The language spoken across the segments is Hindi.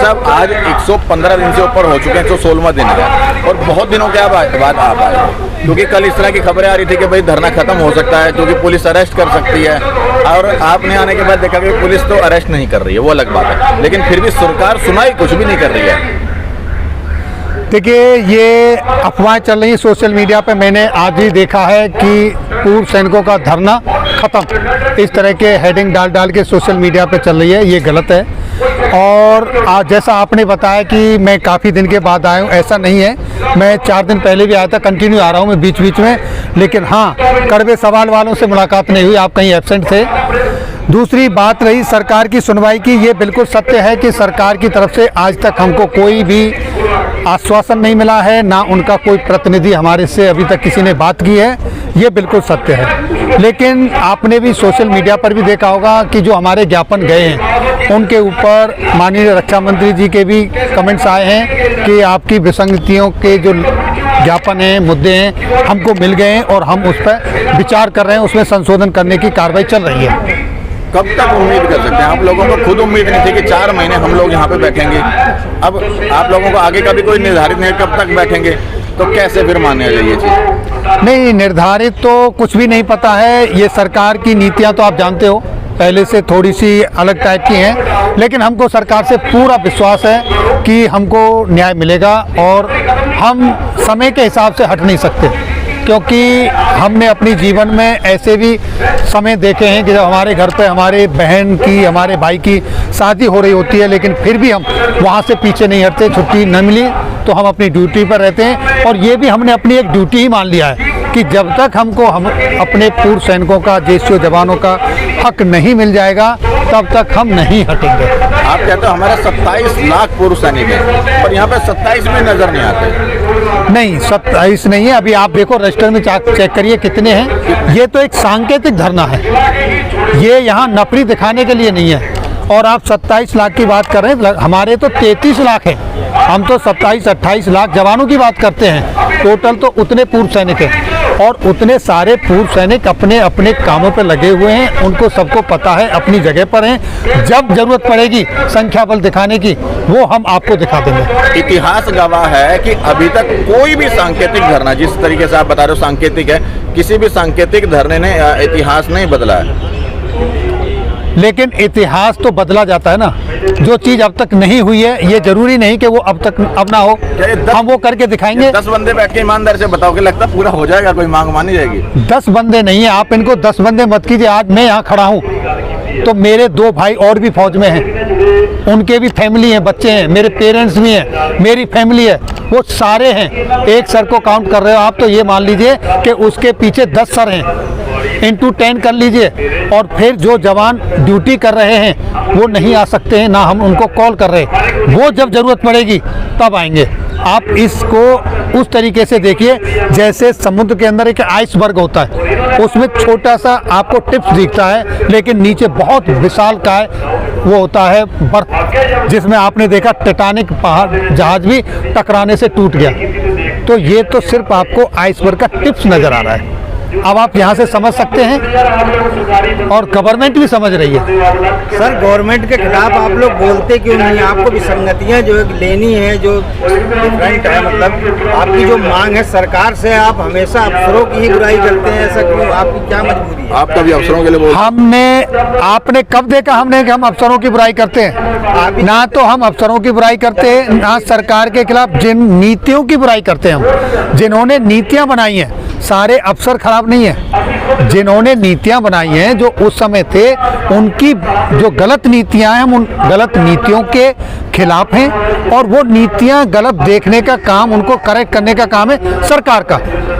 साहब आज 115 दिन से ऊपर हो चुके हैं, 116वां दिन है और बहुत दिनों के बाद आ पाए, क्योंकि कल इस तरह की खबरें आ रही थी कि भाई धरना खत्म हो सकता है क्योंकि पुलिस अरेस्ट कर सकती है, और आपने आने के बाद देखा कि पुलिस तो अरेस्ट नहीं कर रही है, वो अलग बात है, लेकिन फिर भी सरकार सुनाई कुछ भी नहीं कर रही है। देखिए, ये अफवाहें चल रही हैं सोशल मीडिया पे। मैंने आज ही देखा है कि पूर्व सैनिकों का धरना ख़त्म, इस तरह के हेडिंग डाल के सोशल मीडिया पे चल रही है, ये गलत है। और आज जैसा आपने बताया कि मैं काफ़ी दिन के बाद आया हूँ, ऐसा नहीं है, मैं 4 दिन पहले भी आया था, कंटिन्यू आ रहा हूँ मैं बीच बीच में, लेकिन हाँ, कड़वे सवाल वालों से मुलाकात नहीं हुई, आप कहीं एब्सेंट थे। दूसरी बात रही सरकार की सुनवाई की, ये बिल्कुल सत्य है कि सरकार की तरफ से आज तक हमको कोई भी आश्वासन नहीं मिला है, ना उनका कोई प्रतिनिधि हमारे से अभी तक किसी ने बात की है, ये बिल्कुल सत्य है। लेकिन आपने भी सोशल मीडिया पर भी देखा होगा कि जो हमारे ज्ञापन गए हैं उनके ऊपर माननीय रक्षा मंत्री जी के भी कमेंट्स आए हैं कि आपकी विसंगतियों के जो ज्ञापन हैं, मुद्दे हैं, हमको मिल गए हैं और हम उस पर विचार कर रहे हैं, उसमें संशोधन करने की कार्रवाई चल रही है। कब तक उम्मीद कर सकते हैं? आप लोगों को खुद उम्मीद नहीं थी कि 4 महीने हम लोग यहाँ पे बैठेंगे, अब आप लोगों को आगे का भी कोई निर्धारित नहीं कब तक बैठेंगे, तो कैसे फिर मानने चाहिए चीज़? नहीं, निर्धारित तो कुछ भी नहीं पता है, ये सरकार की नीतियाँ तो आप जानते हो पहले से थोड़ी सी अलग टाइप की हैं, लेकिन हमको सरकार से पूरा विश्वास है कि हमको न्याय मिलेगा और हम समय के हिसाब से हट नहीं सकते, क्योंकि हमने अपनी जीवन में ऐसे भी समय देखे हैं कि जब हमारे घर पे हमारे बहन की, हमारे भाई की शादी हो रही होती है, लेकिन फिर भी हम वहाँ से पीछे नहीं हटते, छुट्टी न मिली तो हम अपनी ड्यूटी पर रहते हैं। और ये भी हमने अपनी एक ड्यूटी ही मान लिया है कि जब तक हमको हम अपने पूर्व सैनिकों का, जेसीओ जवानों का हक नहीं मिल जाएगा तब तक हम नहीं हटेंगे। आप कहते हो हमारे 27 लाख पूर्व सैनिक हैं, पर यहाँ पे 27 में नजर नहीं आते। नहीं, 27 नहीं है, अभी आप देखो रजिस्टर में चेक करिए कितने हैं। ये तो एक सांकेतिक धरना है, ये यहाँ नफरी दिखाने के लिए नहीं है। और आप 27 लाख की बात कर रहे हैं, हमारे तो 33 लाख है, हम तो 27-28 लाख जवानों की बात करते हैं, टोटल तो उतने पूर्व सैनिक हैं। और उतने सारे पूर्व सैनिक अपने अपने कामों पर लगे हुए हैं, उनको सबको पता है, अपनी जगह पर हैं। जब जरूरत पड़ेगी संख्या बल दिखाने की, वो हम आपको दिखा देंगे। इतिहास गवाह है कि अभी तक कोई भी सांकेतिक धरना, जिस तरीके से आप बता रहे हो सांकेतिक है, किसी भी सांकेतिक धरने ने इतिहास नहीं बदला है। लेकिन इतिहास तो बदला जाता है ना, जो चीज़ अब तक नहीं हुई है ये जरूरी नहीं कि वो अब ना हो, हम वो करके दिखाएंगे। 10 बंदे बैठ के ईमानदार से बताओ कि लगता पूरा हो जाएगा, कोई मांग मानी जाएगी? 10 बंदे नहीं है, आप इनको 10 बंदे मत कीजिए। आज मैं यहाँ खड़ा हूँ तो मेरे 2 भाई और भी फौज में हैं, उनके भी फैमिली हैं, बच्चे हैं, मेरे पेरेंट्स भी हैं, मेरी फैमिली है, वो सारे हैं। एक सर को काउंट कर रहे हो आप तो ये मान लीजिए कि उसके पीछे 10 सर हैं, इंटू 10 कर लीजिए। और फिर जो जवान ड्यूटी कर रहे हैं वो नहीं आ सकते हैं, ना हम उनको कॉल कर रहे, वो जब ज़रूरत पड़ेगी तब आएंगे। आप इसको उस तरीके से देखिए जैसे समुद्र के अंदर एक आइसबर्ग होता है, उसमें छोटा सा आपको टिप्स दिखता है, लेकिन नीचे बहुत विशालकाय वो होता है बर्फ, जिसमें आपने देखा टाइटैनिक पहाड़ जहाज भी टकराने से टूट गया। तो ये तो सिर्फ आपको आइसबर्ग का टिप्स नज़र आ रहा है। अब आप यहाँ से समझ सकते हैं और गवर्नमेंट भी समझ रही है। सर, गवर्नमेंट के खिलाफ आप लोग बोलते क्यों नहीं? आपको विसंगतियाँ जो लेनी है, जो डिफरेंट है, मतलब आपकी जो मांग है सरकार से, आप हमेशा अफसरों की ही बुराई करते हैं, ऐसा क्यों? आपकी क्या मजबूरी है? आप कभी अफसरों के लिए बोल? आपने कब देखा हमने कि हम अफसरों की बुराई करते हैं? ना तो हम अफसरों की बुराई करते हैं, ना सरकार के खिलाफ जिन नीतियों की बुराई करते हैं हम। जिन्होंने नीतियाँ बनाई हैं, सारे अफसर खराब नहीं है, जिन्होंने नीतियां बनाई हैं जो उस समय थे, उनकी जो गलत नीतियां हैं हम उन गलत नीतियों के खिलाफ हैं, और वो नीतियां गलत देखने का काम, उनको करेक्ट करने का काम है सरकार का।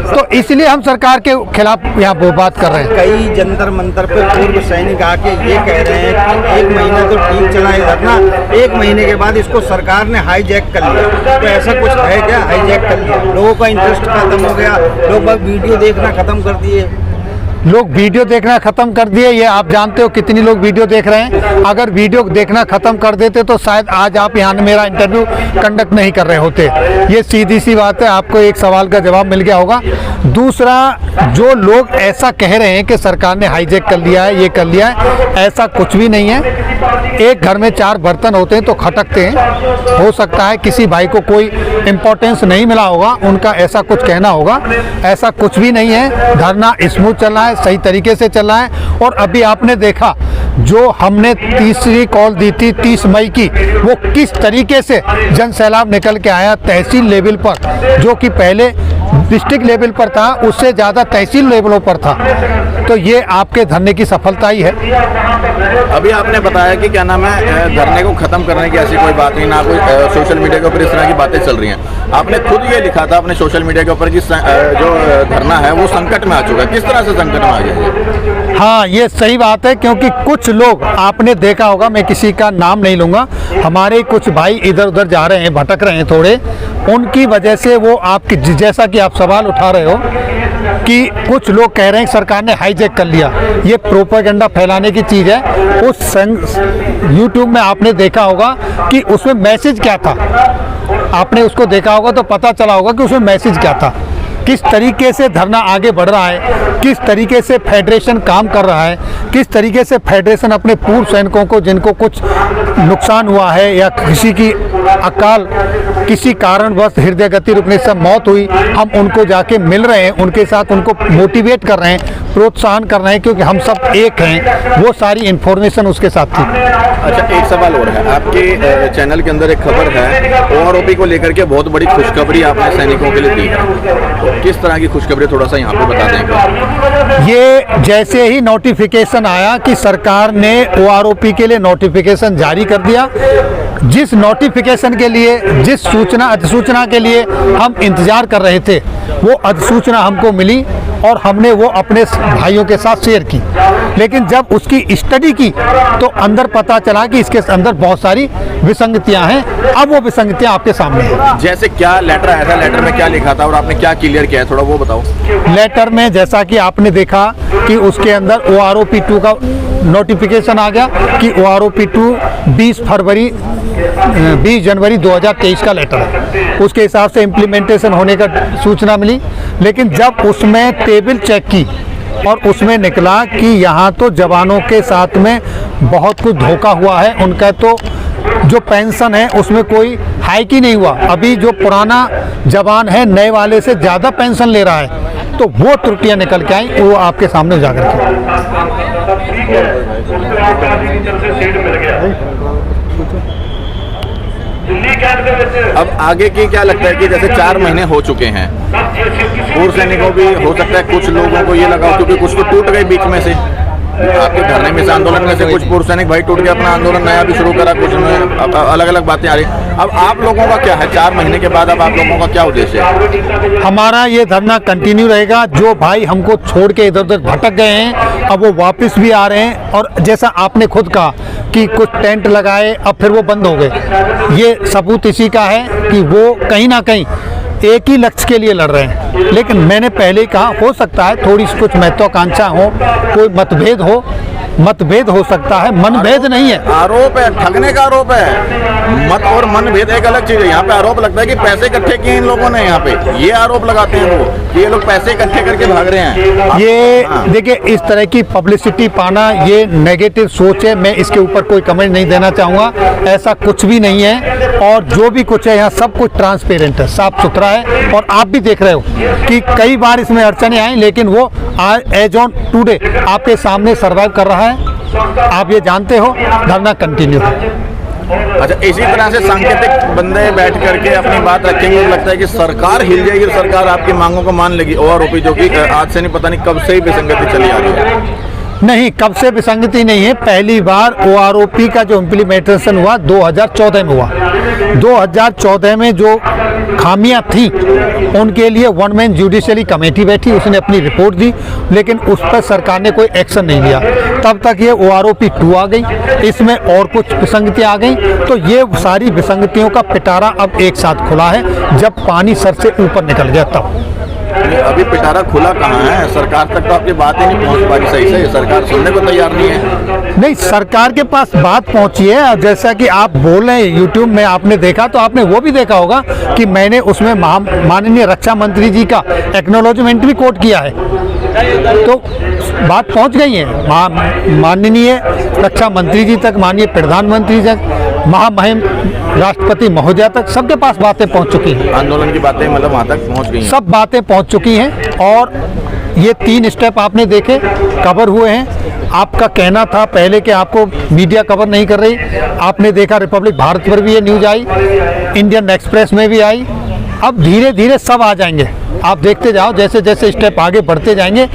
तो इसलिए हम सरकार के खिलाफ यहाँ वो बात कर रहे हैं। कई जंतर मंतर पे पूर्व सैनिक आके ये कह रहे हैं कि 1 महीना तो ठीक चला है धरना, 1 महीने के बाद इसको सरकार ने हाईजैक कर लिया। तो ऐसा कुछ है क्या? हाईजैक कर लिया, लोगों का इंटरेस्ट खत्म हो गया, लोग वीडियो देखना खत्म कर दिए। लोग वीडियो देखना ख़त्म कर दिए, ये आप जानते हो कितनी लोग वीडियो देख रहे हैं। अगर वीडियो देखना ख़त्म कर देते तो शायद आज आप यहाँ मेरा इंटरव्यू कंडक्ट नहीं कर रहे होते। ये सीधी सी बात है, आपको एक सवाल का जवाब मिल गया होगा। दूसरा, जो लोग ऐसा कह रहे हैं कि सरकार ने हाईजैक कर लिया है, ये कर लिया है, ऐसा कुछ भी नहीं है। एक घर में 4 बर्तन होते हैं तो खटकते हैं। हो सकता है किसी भाई को कोई इम्पोर्टेंस नहीं मिला होगा, उनका ऐसा कुछ कहना होगा। ऐसा कुछ भी नहीं है, धरना स्मूथ चल रहा है, सही तरीके से चल रहा है। और अभी आपने देखा जो हमने तीसरी कॉल दी थी 30 मई की, वो किस तरीके से जन सैलाब निकल के आया तहसील लेवल पर, जो कि पहले डिस्ट्रिक्ट लेवल पर था, उससे ज़्यादा तहसील लेवलों पर था। तो ये आपके धरने की सफलता ही है। अभी आपने बताया कि क्या नाम है, धरने को खत्म करने की ऐसी कोई बात नहीं, ना कोई सोशल मीडिया के ऊपर इस तरह की बातें चल रही हैं। आपने खुद ये लिखा था अपने सोशल मीडिया के ऊपर कि जो धरना है वो संकट में आ चुका है। किस तरह से संकट में आ गया है? हाँ, ये सही बात है, क्योंकि कुछ लोग आपने देखा होगा, मैं किसी का नाम नहीं लूँगा, हमारे कुछ भाई इधर उधर जा रहे हैं, भटक रहे हैं थोड़े, उनकी वजह से वो आपकी, जैसा कि आप सवाल उठा रहे हो कि कुछ लोग कह रहे हैं सरकार ने हाईजैक कर लिया, ये प्रोपेगेंडा फैलाने की चीज़ है। उस यूट्यूब में आपने देखा होगा कि उसमें मैसेज क्या था, आपने उसको देखा होगा तो पता चला होगा कि उसमें मैसेज क्या था, किस तरीके से धरना आगे बढ़ रहा है, किस तरीके से फेडरेशन काम कर रहा है, किस तरीके से फेडरेशन अपने पूर्व सैनिकों को जिनको कुछ नुकसान हुआ है या किसी की अकाल किसी कारणवश हृदय गति रुकने से मौत हुई, हम उनको जाके मिल रहे हैं, उनके साथ उनको मोटिवेट कर रहे हैं, प्रोत्साहन कर रहे हैं, क्योंकि हम सब एक हैं। वो सारी इन्फॉर्मेशन उसके साथ थी। अच्छा, एक सवाल और है, आपके चैनल के अंदर एक खबर है ओआरओपी को लेकर के, बहुत बड़ी खुशखबरी आपने सैनिकों के लिए दी है। तो किस तरह की खुशखबरी थोड़ा सा यहाँ पे बता देंगे? ये जैसे ही नोटिफिकेशन आया कि सरकार ने ओआरओपी के लिए नोटिफिकेशन जारी कर दिया, जिस नोटिफिकेशन के लिए, जिस अधिसूचना के लिए हम इंतजार कर रहे थे, वो अधिसूचना हमको मिली और हमने वो अपने भाइयों के साथ शेयर की। लेकिन जब उसकी स्टडी की तो अंदर पता चला कि इसके अंदर बहुत सारी विसंगतियां हैं। अब वो विसंगतियां आपके सामने हैं। जैसे क्या लेटर आया था, लेटर में क्या लिखा था और आपने क्या क्लियर किया है, थोड़ा वो बताओ। लेटर में जैसा कि आपने देखा कि उसके अंदर OROP 2 का नोटिफिकेशन आ गया कि OROP 2 20 जनवरी 2023 का लेटर है, उसके हिसाब से इम्प्लीमेंटेशन होने का सूचना मिली। लेकिन जब उसमें टेबल चेक की और उसमें निकला कि यहाँ तो जवानों के साथ में बहुत कुछ धोखा हुआ है, उनका तो जो पेंशन है उसमें कोई हाइक ही नहीं हुआ, अभी जो पुराना जवान है नए वाले से ज़्यादा पेंशन ले रहा है, तो वो त्रुटियां निकल के आई, वो आपके सामने उजागर की। अब आगे की क्या लगता है कि जैसे 4 महीने हो चुके हैं, पूर्व सैनिकों भी हो सकता है कुछ लोगों को ये लगा क्योंकि कुछ तो टूट गए बीच में से, आपके धरने में से आंदोलन में से कुछ पूर्व सैनिक भाई टूट के अपना आंदोलन नया भी शुरू करा, कुछ में अलग अलग बातें आ रही। अब आप लोगों का क्या है 4 महीने के बाद, अब आप लोगों का क्या उद्देश्य है? हमारा ये धरना कंटिन्यू रहेगा। जो भाई हमको छोड़ के इधर उधर भटक गए हैं अब वो वापस भी आ रहे हैं, और जैसा आपने खुद कहा कि कुछ टेंट लगाए अब फिर वो बंद हो गए, ये सबूत इसी का है कि वो कहीं ना कहीं एक ही लक्ष्य के लिए लड़ रहे हैं। लेकिन मैंने पहले ही कहा, हो सकता है थोड़ी कुछ महत्वाकांक्षा हो, कोई मतभेद हो सकता है, मनभेद नहीं है। आरोप है, ठगने का आरोप है, मत और मनभेद एक अलग चीज है। यहाँ पे आरोप लगता है कि पैसे इकट्ठे किए इन लोगों ने, यहाँ पे ये आरोप लगाते हैं वो कि ये लोग पैसे इकट्ठे करके भाग रहे हैं। ये देखिए, इस तरह की पब्लिसिटी पाना ये नेगेटिव सोच है, मैं इसके ऊपर कोई कमेंट नहीं देना चाहूँगा, ऐसा कुछ भी नहीं है। और जो भी कुछ है यहाँ सब कुछ ट्रांसपेरेंट है, साफ सुथरा है, और आप भी देख रहे हो कि कई बार इसमें अड़चने आई, लेकिन वो एज ऑन टुडे आपके सामने सर्वाइव कर रहा है। आप ये जानते हो, धरना कंटिन्यू है। अच्छा, इसी तरह से सांकेतिक बंदे बैठ करके अपनी बात रखेंगे, लगता है कि सरकार हिल जाएगी, सरकार आपकी मांगों को मान लेगी। ओआरओपी जो कि आज से नहीं, पता नहीं कब से ही विसंगति चली आ रही है। नहीं, कब से विसंगति नहीं है, पहली बार OROP का जो इम्प्लीमेंटेशन हुआ 2014 में हुआ। 2014 में जो खामियां थी उनके लिए 1 मैन जुडिशरी कमेटी बैठी, उसने अपनी रिपोर्ट दी, लेकिन उस पर सरकार ने कोई एक्शन नहीं लिया। तब तक ये OROP 2 आ गई, इसमें और कुछ विसंगतियां आ गई, तो ये सारी विसंगतियों का पिटारा अब एक साथ खुला है, जब पानी सर से ऊपर निकल गया तब। अभी पिटारा खुला कहाँ है? सरकार तक तो आपकी बात ही नहीं पहुंच पा रही सही से, सरकार सुनने को तैयार नहीं है। नहीं, सरकार के पास बात पहुंची है। और जैसा कि आप बोल रहे हैं यूट्यूब में आपने देखा, तो आपने वो भी देखा होगा कि मैंने उसमें माननीय रक्षा मंत्री जी का एक्नॉलेजमेंट भी कोट किया है। तो बात पहुंच गई है माननीय रक्षा मंत्री जी तक, माननीय प्रधानमंत्री तक, महामहिम राष्ट्रपति महोदया तक, सबके पास बातें पहुंच चुकी हैं। आंदोलन की बातें मतलब वहाँ तक पहुँच गई हैं। सब बातें पहुंच चुकी हैं और ये 3 स्टेप आपने देखे, कवर हुए हैं। आपका कहना था पहले कि आपको मीडिया कवर नहीं कर रही, आपने देखा रिपब्लिक भारत पर भी ये न्यूज़ आई, इंडियन एक्सप्रेस में भी आई। अब धीरे धीरे सब आ जाएंगे, आप देखते जाओ, जैसे जैसे स्टेप आगे बढ़ते जाएंगे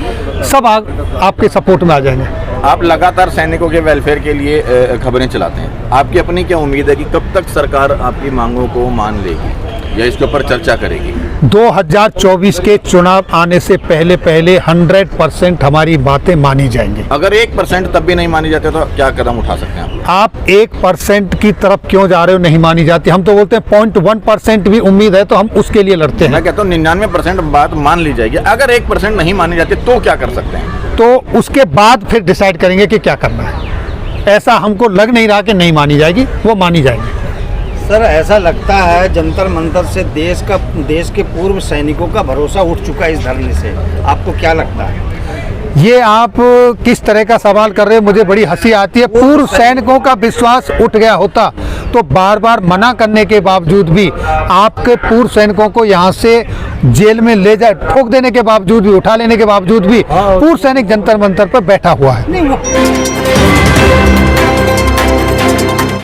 सब आपके सपोर्ट में आ जाएंगे। आप लगातार सैनिकों के वेलफेयर के लिए खबरें चलाते हैं, आपकी अपनी क्या उम्मीद है कि कब तक सरकार आपकी मांगों को मान लेगी या इसके ऊपर चर्चा करेगी? 2024 के चुनाव आने से पहले 100% हमारी बातें मानी जाएंगी। अगर 1% तब भी नहीं मानी जाती तो क्या कदम उठा सकते हैं आप 1% की तरफ क्यों जा रहे हो? नहीं मानी जाती। हम तो बोलते हैं 0.1% भी उम्मीद है तो हम उसके लिए लड़ते हैं। मैं कहता हूँ 99% बात मान ली जाएगी, अगर 1% नहीं मानी जाती तो क्या कर सकते हैं? तो उसके बाद फिर डिसाइड करेंगे कि क्या करना है। ऐसा हमको लग नहीं रहा कि नहीं मानी जाएगी, वो मानी जाएगी। सर, ऐसा लगता है जंतर मंतर से देश के पूर्व सैनिकों का भरोसा उठ चुका है इस धरने से, आपको क्या लगता है? ये आप किस तरह का सवाल कर रहे हैं? मुझे बड़ी हंसी आती है। पूर्व सैनिकों का विश्वास उठ गया होता तो बार बार मना करने के बावजूद भी, आपके पूर्व सैनिकों को यहाँ से जेल में ले जाए, ठोक देने के बावजूद भी, उठा लेने के बावजूद भी पूर्व सैनिक जंतर मंतर पर बैठा हुआ है।